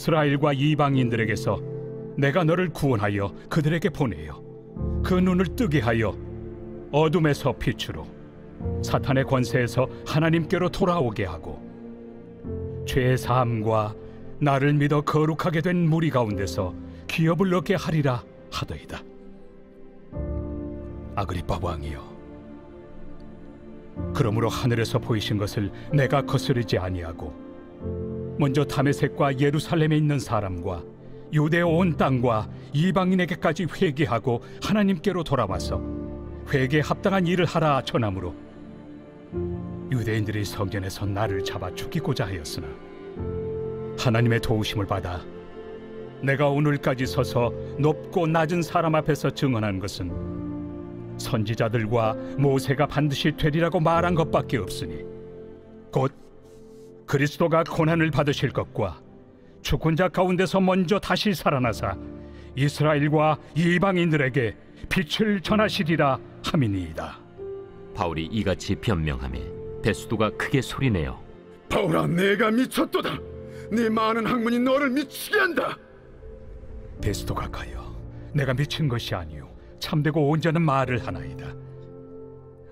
이스라엘과 이방인들에게서 내가 너를 구원하여 그들에게 보내어 그 눈을 뜨게 하여 어둠에서 빛으로 사탄의 권세에서 하나님께로 돌아오게 하고 죄의 사함과 나를 믿어 거룩하게 된 무리 가운데서 기업을 얻게 하리라 하더이다. 아그리빠 왕이여, 그러므로 하늘에서 보이신 것을 내가 거스르지 아니하고 먼저 다메섹과 예루살렘에 있는 사람과 유대 온 땅과 이방인에게까지 회개하고 하나님께로 돌아와서 회개에 합당한 일을 하라 전하므로 유대인들이 성전에서 나를 잡아 죽이고자 하였으나 하나님의 도우심을 받아 내가 오늘까지 서서 높고 낮은 사람 앞에서 증언한 것은 선지자들과 모세가 반드시 되리라고 말한 것밖에 없으니 곧 그리스도가 고난을 받으실 것과 죽은 자 가운데서 먼저 다시 살아나사 이스라엘과 이방인들에게 빛을 전하시리라 함이니이다. 바울이 이같이 변명하며 베스도가 크게 소리내어 바울아, 내가 미쳤도다. 네 많은 학문이 너를 미치게 한다. 베스도가 가여, 내가 미친 것이 아니요 참되고 온전한 말을 하나이다.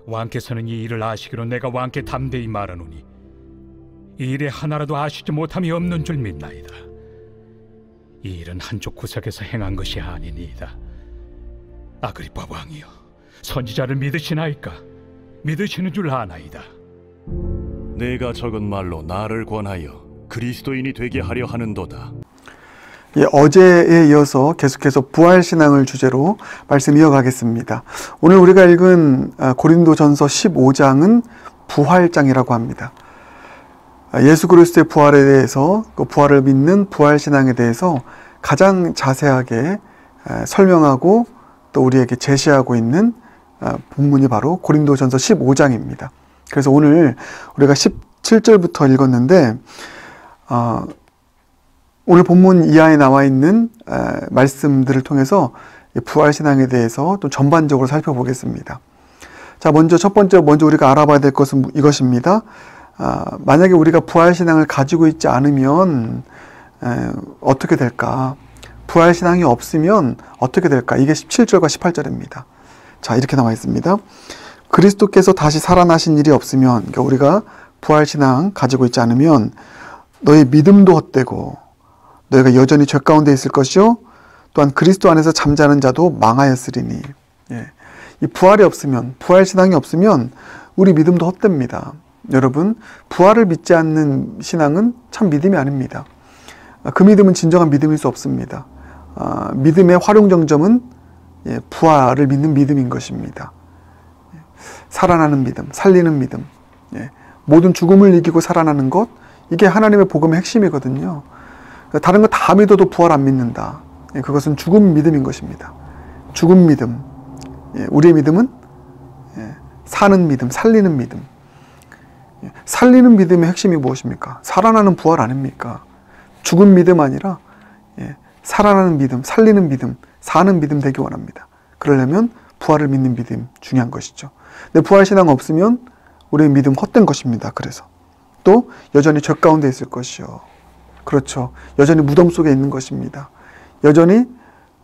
왕께서는 이 일을 아시기로 내가 왕께 담대히 말하노니 이 일에 하나라도 아시지 못함이 없는 줄 믿나이다. 이 일은 한쪽 구석에서 행한 것이 아니니이다. 아그리빠 왕이여, 선지자를 믿으시나이까? 믿으시는 줄 아나이다. 내가 적은 말로 나를 권하여 그리스도인이 되게 하려 하는도다. 예, 어제에 이어서 계속해서 부활신앙을 주제로 말씀 이어가겠습니다. 오늘 우리가 읽은 고린도전서 15장은 부활장이라고 합니다. 예수 그리스도의 부활에 대해서, 그 부활을 믿는 부활신앙에 대해서 가장 자세하게 설명하고 또 우리에게 제시하고 있는 본문이 바로 고린도전서 15장입니다. 그래서 오늘 우리가 17절부터 읽었는데 오늘 본문 이하에 나와 있는 말씀들을 통해서 부활신앙에 대해서 또 전반적으로 살펴보겠습니다. 자, 첫 번째 우리가 알아봐야 될 것은 이것입니다. 만약에 우리가 부활신앙을 가지고 있지 않으면 어떻게 될까? 부활신앙이 없으면 어떻게 될까? 이게 17절과 18절입니다. 자, 이렇게 나와 있습니다. 그리스도께서 다시 살아나신 일이 없으면, 그러니까 우리가 부활신앙 가지고 있지 않으면 너희 믿음도 헛되고 너희가 여전히 죄 가운데 있을 것이요 또한 그리스도 안에서 잠자는 자도 망하였으리니. 예. 이 부활이 없으면, 부활신앙이 없으면 우리 믿음도 헛됩니다. 여러분, 부활을 믿지 않는 신앙은 참 믿음이 아닙니다. 그 믿음은 진정한 믿음일 수 없습니다. 믿음의 활용정점은 부활을 믿는 믿음인 것입니다. 살아나는 믿음, 살리는 믿음, 모든 죽음을 이기고 살아나는 것, 이게 하나님의 복음의 핵심이거든요. 다른 거 다 믿어도 부활 안 믿는다. 그것은 죽음 믿음인 것입니다. 죽음 믿음. 우리의 믿음은 사는 믿음, 살리는 믿음. 살리는 믿음의 핵심이 무엇입니까? 살아나는 부활 아닙니까? 죽은 믿음 아니라 살아나는 믿음, 살리는 믿음, 사는 믿음 되기 원합니다. 그러려면 부활을 믿는 믿음 중요한 것이죠. 근데 부활신앙 없으면 우리의 믿음 헛된 것입니다. 그래서 또 여전히 죄 가운데 있을 것이요. 그렇죠. 여전히 무덤 속에 있는 것입니다. 여전히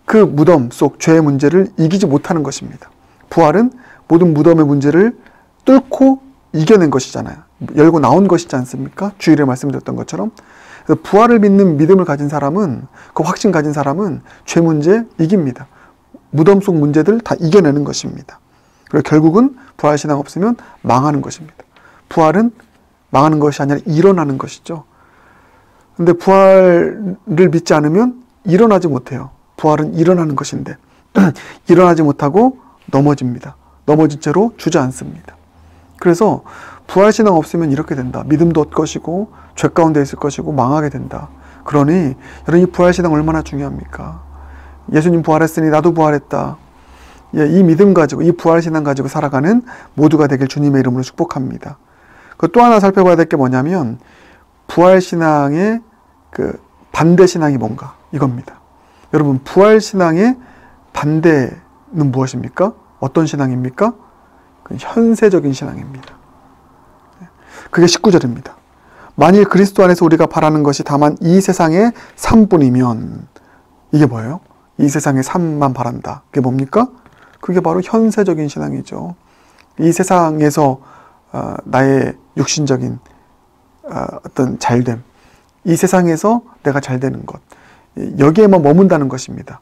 그 무덤 속 죄의 문제를 이기지 못하는 것입니다. 부활은 모든 무덤의 문제를 뚫고 이겨낸 것이잖아요. 열고 나온 것이지 않습니까? 주일에 말씀드렸던 것처럼. 그래서 부활을 믿는 믿음을 가진 사람은, 그 확신 가진 사람은 죄 문제 이깁니다. 무덤 속 문제들 다 이겨내는 것입니다. 그리고 결국은 부활신앙 없으면 망하는 것입니다. 부활은 망하는 것이 아니라 일어나는 것이죠. 근데 부활을 믿지 않으면 일어나지 못해요. 부활은 일어나는 것인데 일어나지 못하고 넘어집니다. 넘어진 채로 주저앉습니다. 그래서 부활신앙 없으면 이렇게 된다. 믿음도 헛것이고 죄 가운데 있을 것이고 망하게 된다. 그러니 여러분, 이 부활신앙 얼마나 중요합니까? 예수님 부활했으니 나도 부활했다. 이 믿음 가지고, 이 부활신앙 가지고 살아가는 모두가 되길 주님의 이름으로 축복합니다. 또 하나 살펴봐야 될 게 뭐냐면 부활신앙의 그 반대신앙이 뭔가, 이겁니다. 여러분, 부활신앙의 반대는 무엇입니까? 어떤 신앙입니까? 현세적인 신앙입니다. 그게 19절입니다. 만일 그리스도 안에서 우리가 바라는 것이 다만 이 세상의 삶뿐이면 이게 뭐예요? 이 세상의 삶만 바란다. 그게 뭡니까? 그게 바로 현세적인 신앙이죠. 이 세상에서 나의 육신적인 어떤 잘됨, 이 세상에서 내가 잘 되는 것, 여기에만 머문다는 것입니다.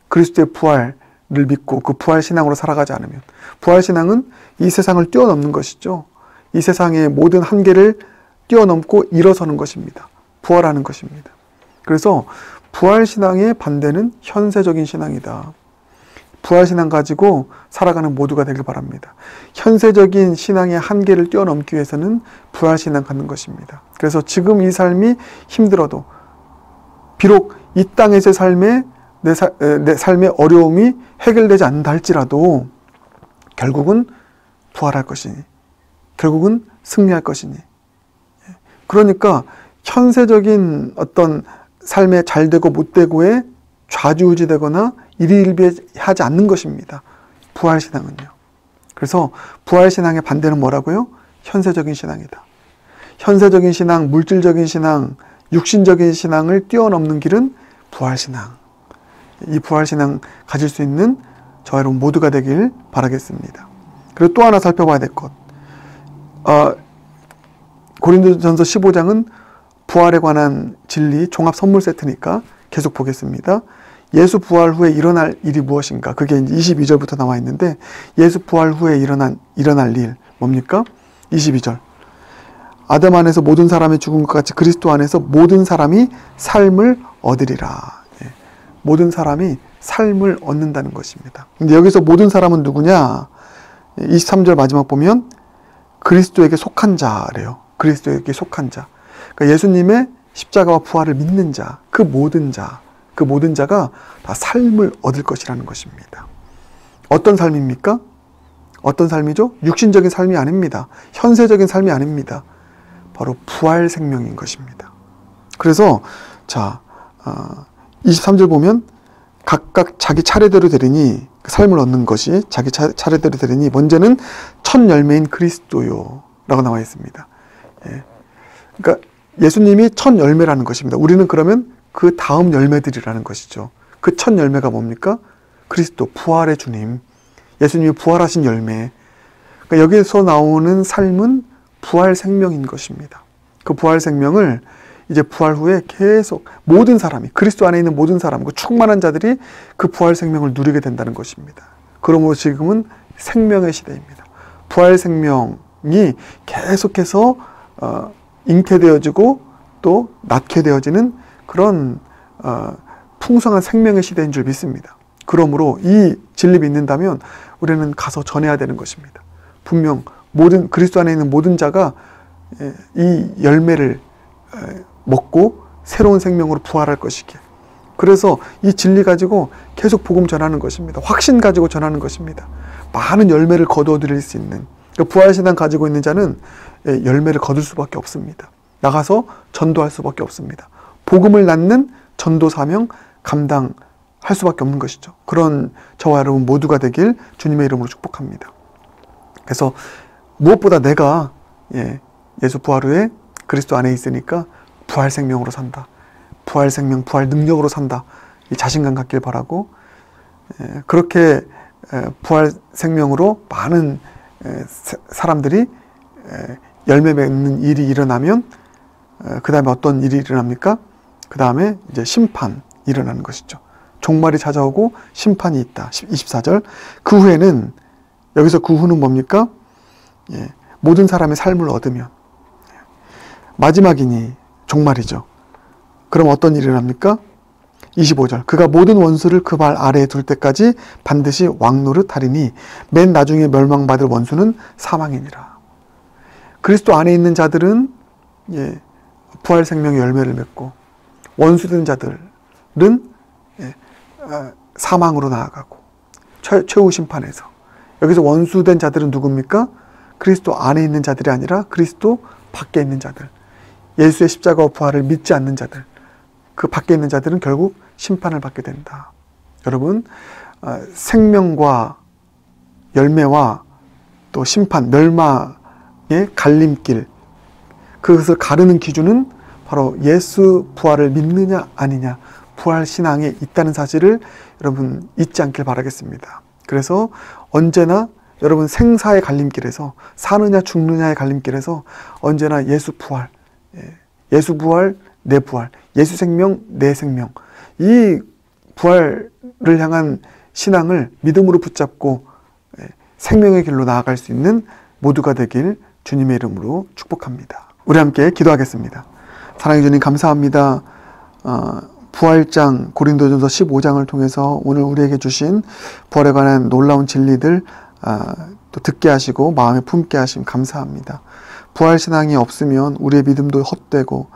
그리스도의 부활을 믿고 그 부활 신앙으로 살아가지 않으면, 부활 신앙은 이 세상을 뛰어넘는 것이죠. 이 세상의 모든 한계를 뛰어넘고 일어서는 것입니다. 부활하는 것입니다. 그래서 부활 신앙의 반대는 현세적인 신앙이다. 부활 신앙 가지고 살아가는 모두가 되길 바랍니다. 현세적인 신앙의 한계를 뛰어넘기 위해서는 부활 신앙 갖는 것입니다. 그래서 지금 이 삶이 힘들어도, 비록 이 땅에서의 삶에 내 삶의 어려움이 해결되지 않는다 할지라도 결국은 부활할 것이니, 결국은 승리할 것이니. 그러니까 현세적인 어떤 삶에 잘 되고 못 되고에 좌지우지되거나 일희일비하지 않는 것입니다. 부활신앙은요. 그래서 부활신앙의 반대는 뭐라고요? 현세적인 신앙이다. 현세적인 신앙, 물질적인 신앙, 육신적인 신앙을 뛰어넘는 길은 부활신앙. 이 부활신앙 가질 수 있는 저 여러분 모두가 되길 바라겠습니다. 그리고 또 하나 살펴봐야 될 것. 고린도전서 15장은 부활에 관한 진리 종합 선물 세트니까 계속 보겠습니다. 예수 부활 후에 일어날 일이 무엇인가? 그게 이제 22절부터 나와 있는데, 예수 부활 후에 일어날 일 뭡니까? 22절. 아담 안에서 모든 사람이 죽은 것 같이 그리스도 안에서 모든 사람이 삶을 얻으리라. 모든 사람이 삶을 얻는다는 것입니다. 근데 여기서 모든 사람은 누구냐? 23절 마지막 보면 그리스도에게 속한 자래요. 그리스도에게 속한 자. 그러니까 예수님의 십자가와 부활을 믿는 자, 그 모든 자가 다 삶을 얻을 것이라는 것입니다. 어떤 삶입니까? 어떤 삶이죠? 육신적인 삶이 아닙니다. 현세적인 삶이 아닙니다. 바로 부활 생명인 것입니다. 그래서 23절 보면 각각 자기 차례대로 되리니, 삶을 얻는 것이 자기 차례대로 되리니 먼저는 첫 열매인 그리스도요 라고 나와 있습니다. 그러니까 예수님이 첫 열매라는 것입니다. 우리는 그러면 그 다음 열매들이라는 것이죠. 그 첫 열매가 뭡니까? 그리스도, 부활의 주님, 예수님이 부활하신 열매. 그러니까 여기서 나오는 삶은 부활 생명인 것입니다. 그 부활 생명을 이제 부활 후에 계속 모든 사람이, 그리스도 안에 있는 모든 사람, 그 충만한 자들이 그 부활 생명을 누리게 된다는 것입니다. 그러므로 지금은 생명의 시대입니다. 부활 생명이 계속해서 잉태되어지고 또 낳게 되어지는 그런 풍성한 생명의 시대인 줄 믿습니다. 그러므로 이 진리 믿는다면 우리는 가서 전해야 되는 것입니다. 분명 모든 그리스도 안에 있는 모든 자가 이 열매를 먹고 새로운 생명으로 부활할 것이기에, 그래서 이 진리 가지고 계속 복음 전하는 것입니다. 확신 가지고 전하는 것입니다. 많은 열매를 거두어 드릴 수 있는, 부활신앙 가지고 있는 자는 열매를 거둘 수밖에 없습니다. 나가서 전도할 수밖에 없습니다. 복음을 낳는 전도 사명 감당할 수밖에 없는 것이죠. 그런 저와 여러분 모두가 되길 주님의 이름으로 축복합니다. 그래서 무엇보다 내가 예수 부활 후에 그리스도 안에 있으니까 부활 생명으로 산다. 부활 생명, 부활 능력으로 산다. 이 자신감 갖길 바라고, 그렇게 부활 생명으로 많은 사람들이 열매 맺는 일이 일어나면 그 다음에 어떤 일이 일어납니까? 그 다음에 이제 심판이 일어나는 것이죠. 종말이 찾아오고 심판이 있다. 24절. 그 후에는, 여기서 그 후는 뭡니까? 모든 사람의 삶을 얻으면, 마지막이니 종말이죠. 그럼 어떤 일이 일어납니까? 25절. 그가 모든 원수를 그 발 아래에 둘 때까지 반드시 왕노릇 하리니 맨 나중에 멸망받을 원수는 사망이니라. 그리스도 안에 있는 자들은 부활 생명의 열매를 맺고, 원수된 자들은 사망으로 나아가고, 최후 심판에서. 여기서 원수된 자들은 누굽니까? 그리스도 안에 있는 자들이 아니라 그리스도 밖에 있는 자들, 예수의 십자가와 부활을 믿지 않는 자들, 그 밖에 있는 자들은 결국 심판을 받게 된다. 여러분, 생명과 열매와 또 심판, 멸망의 갈림길, 그것을 가르는 기준은 바로 예수 부활을 믿느냐 아니냐, 부활 신앙에 있다는 사실을 여러분 잊지 않길 바라겠습니다. 그래서 언제나 여러분 생사의 갈림길에서, 사느냐 죽느냐의 갈림길에서 언제나 예수 부활, 예수 부활, 내 부활, 예수 생명, 내 생명, 이 부활을 향한 신앙을 믿음으로 붙잡고 생명의 길로 나아갈 수 있는 모두가 되길 주님의 이름으로 축복합니다. 우리 함께 기도하겠습니다. 사랑해 주님 감사합니다. 부활장 고린도전서 15장을 통해서 오늘 우리에게 주신 부활에 관한 놀라운 진리들 또 듣게 하시고 마음에 품게 하심 감사합니다. 부활신앙이 없으면 우리의 믿음도 헛되고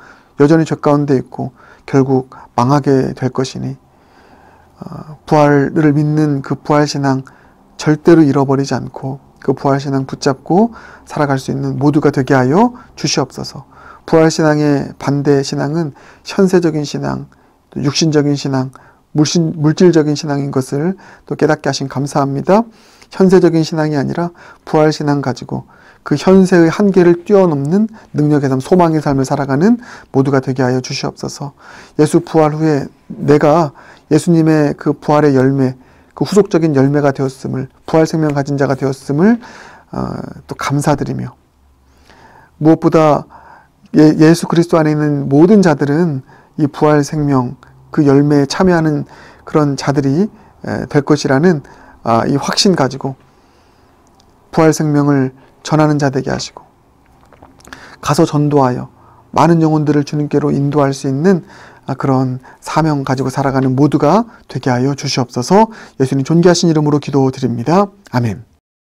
여전히 죄 가운데 있고 결국 망하게 될 것이니 부활을 믿는 그 부활신앙 절대로 잃어버리지 않고 그 부활신앙 붙잡고 살아갈 수 있는 모두가 되게 하여 주시옵소서. 부활신앙의 반대 신앙은 현세적인 신앙, 육신적인 신앙, 물질적인 신앙인 것을 또 깨닫게 하신 감사합니다. 현세적인 신앙이 아니라 부활신앙 가지고 그 현세의 한계를 뛰어넘는 능력의 삶, 소망의 삶을 살아가는 모두가 되게 하여 주시옵소서. 예수 부활 후에 내가 예수님의 그 부활의 열매, 그 후속적인 열매가 되었음을, 부활 생명 가진 자가 되었음을 또 감사드리며, 무엇보다 예수 그리스도 안에 있는 모든 자들은 이 부활 생명 그 열매에 참여하는 그런 자들이 될 것이라는 이 확신 가지고 부활 생명을 전하는 자 되게 하시고, 가서 전도하여 많은 영혼들을 주님께로 인도할 수 있는 그런 사명 가지고 살아가는 모두가 되게 하여 주시옵소서. 예수님 존귀하신 이름으로 기도드립니다. 아멘.